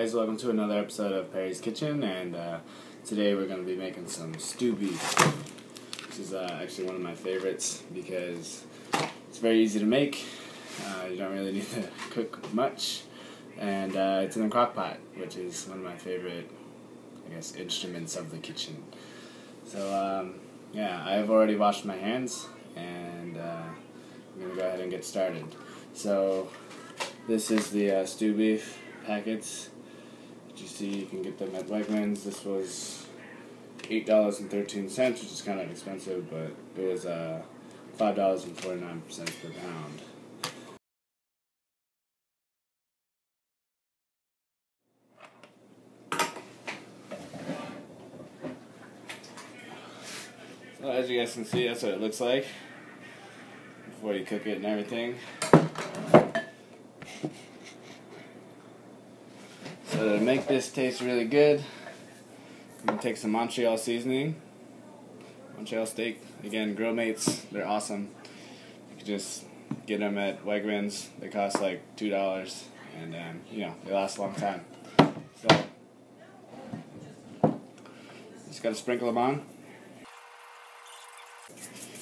guys, welcome to another episode of Perry's Kitchen, and today we're going to be making some stew beef. This is actually one of my favorites because it's very easy to make, you don't really need to cook much, and it's in a crock pot, which is one of my favorite, I guess, instruments of the kitchen. So yeah, I've already washed my hands, and I'm going to go ahead and get started. So this is the stew beef packets. As you see, you can get them at Wegmans. This was $8.13, which is kind of expensive, but it was $5.49 per pound. So as you guys can see, that's what it looks like before you cook it and everything. So to make this taste really good, I'm going to take some Montreal seasoning. Montreal steak, again, Grill Mates, they're awesome. You can just get them at Wegmans. They cost like $2, and you know, they last a long time. So just got to sprinkle them on.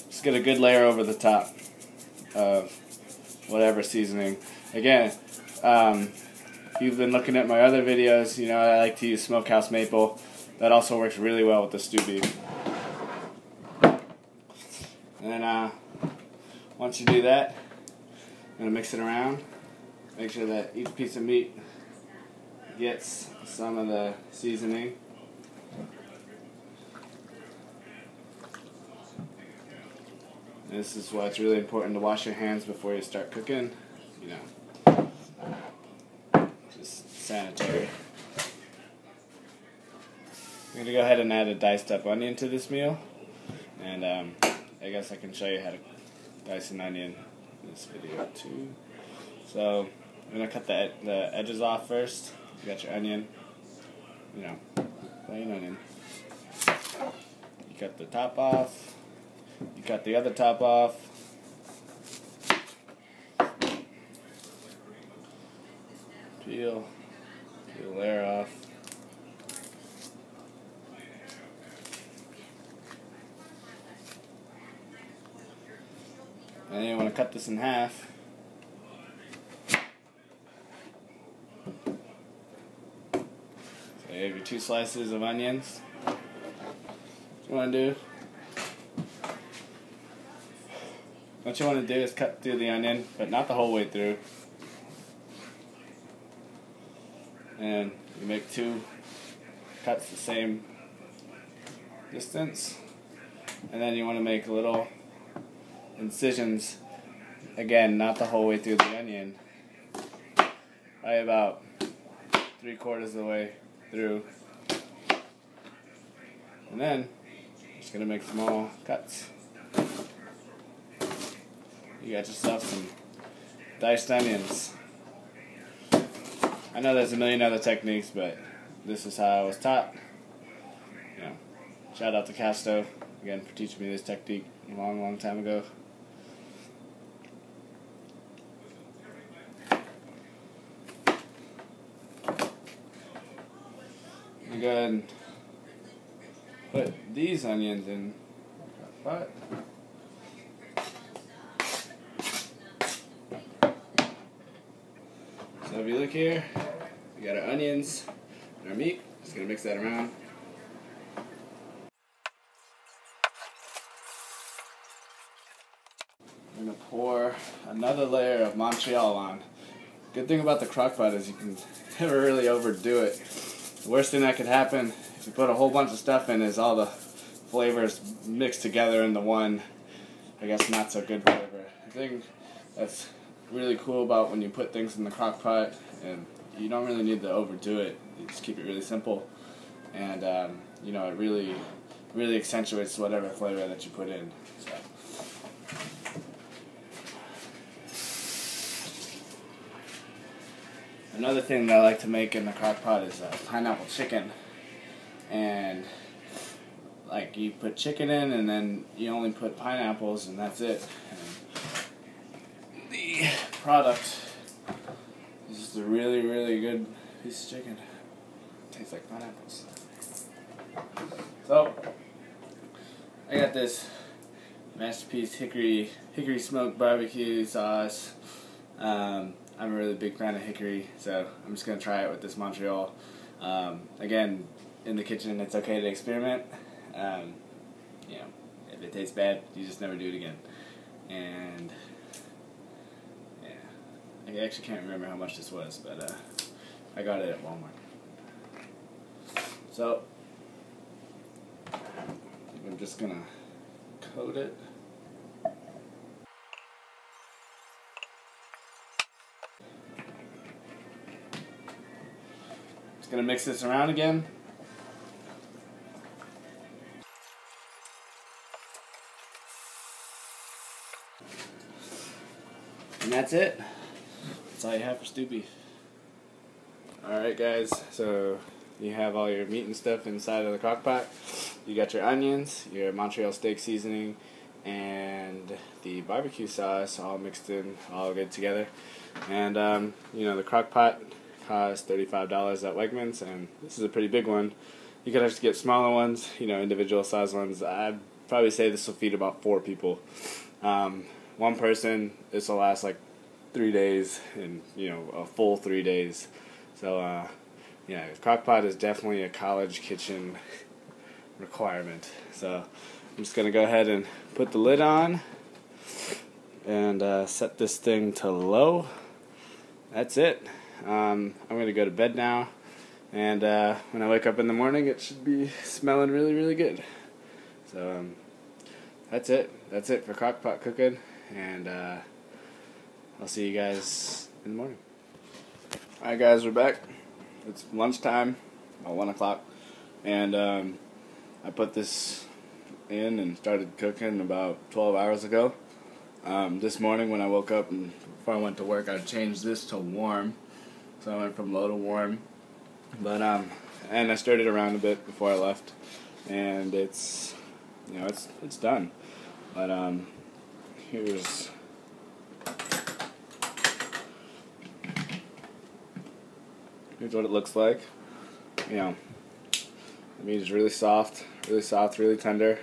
Just get a good layer over the top of whatever seasoning. Again, if you've been looking at my other videos, you know I like to use smokehouse maple. That also works really well with the stew beef. And then once you do that, I'm going to mix it around. Make sure that each piece of meat gets some of the seasoning. And this is why it's really important to wash your hands before you start cooking. You know, just sanitary. I'm going to go ahead and add a diced up onion to this meal, and I guess I can show you how to dice an onion in this video too. So I'm going to cut the edges off first. You got your onion, you know, plain onion. You cut the top off, you cut the other top off. Peel the layer off. And then you want to cut this in half. So you have your 2 slices of onions. What you want to do? What you want to do is cut through the onion, but not the whole way through. And you make 2 cuts the same distance. And then you want to make little incisions, again, not the whole way through the onion, probably about 3/4 of the way through. And then just gonna make small cuts. You got yourself some diced onions. I know there's a million other techniques, but this is how I was taught. You know, shout out to Casto again for teaching me this technique a long time ago. Go ahead and put these onions in the pot. So if you look here, we got our onions and our meat. Just gonna mix that around. I'm gonna pour another layer of Montreal on. Good thing about the crock pot is you can never really overdo it. The worst thing that could happen if you put a whole bunch of stuff in is all the flavors mixed together into one, I guess, not so good flavor. The thing that's really cool about when you put things in the crock pot, and you don't really need to overdo it, you just keep it really simple, and you know, it really accentuates whatever flavor that you put in. So. Another thing that I like to make in the crock pot is pineapple chicken. And like, you put chicken in and then you only put pineapples and that's it. And the product is just a really good piece of chicken. tastes like pineapples. So I got this Masterpiece hickory smoked barbecue sauce. I'm a really big fan of hickory, so I'm just gonna try it with this Montreal. Again, in the kitchen, it's okay to experiment. You know, if it tastes bad, you just never do it again. And yeah, I actually can't remember how much this was, but I got it at Walmart. So I'm just gonna coat it. Just gonna mix this around again. And that's it. That's all you have for stew beef. Alright guys, so you have all your meat and stuff inside of the crock pot. You got your onions, your Montreal steak seasoning, and the barbecue sauce all mixed in, all good together. And you know, the crock pot costs $35 at Wegmans, and this is a pretty big one. You could actually get smaller ones, you know, individual size ones. I'd probably say this will feed about 4 people. One person, this will last like 3 days, and you know, a full 3 days. So yeah, crock pot is definitely a college kitchen requirement. So I'm just gonna go ahead and put the lid on and set this thing to low. That's it. I'm gonna go to bed now, and when I wake up in the morning, it should be smelling really, really good. So that's it. That's it for crock pot cooking, and I'll see you guys in the morning. Alright guys, we're back. It's lunchtime, about 1 o'clock, and I put this in and started cooking about 12 hours ago. This morning when I woke up and before I went to work, I changed this to warm. So I went from low to warm. But and I stirred it around a bit before I left, and it's, you know, it's done. But here's what it looks like. You know, the meat is really soft, really tender,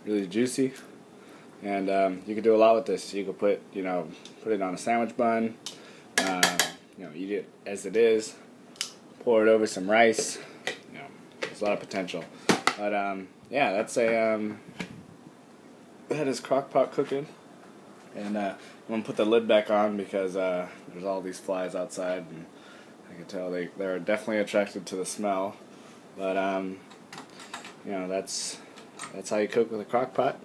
really juicy, and you can do a lot with this. You could put it on a sandwich bun. You know, eat it as it is. Pour it over some rice. You know, there's a lot of potential. But yeah, that's that is crock pot cooking. And I'm gonna put the lid back on because there's all these flies outside, and I can tell they're definitely attracted to the smell. But you know, that's how you cook with a crock pot.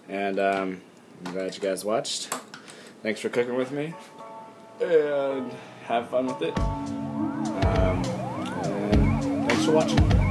And I'm glad you guys watched. Thanks for cooking with me, and have fun with it. And thanks for watching.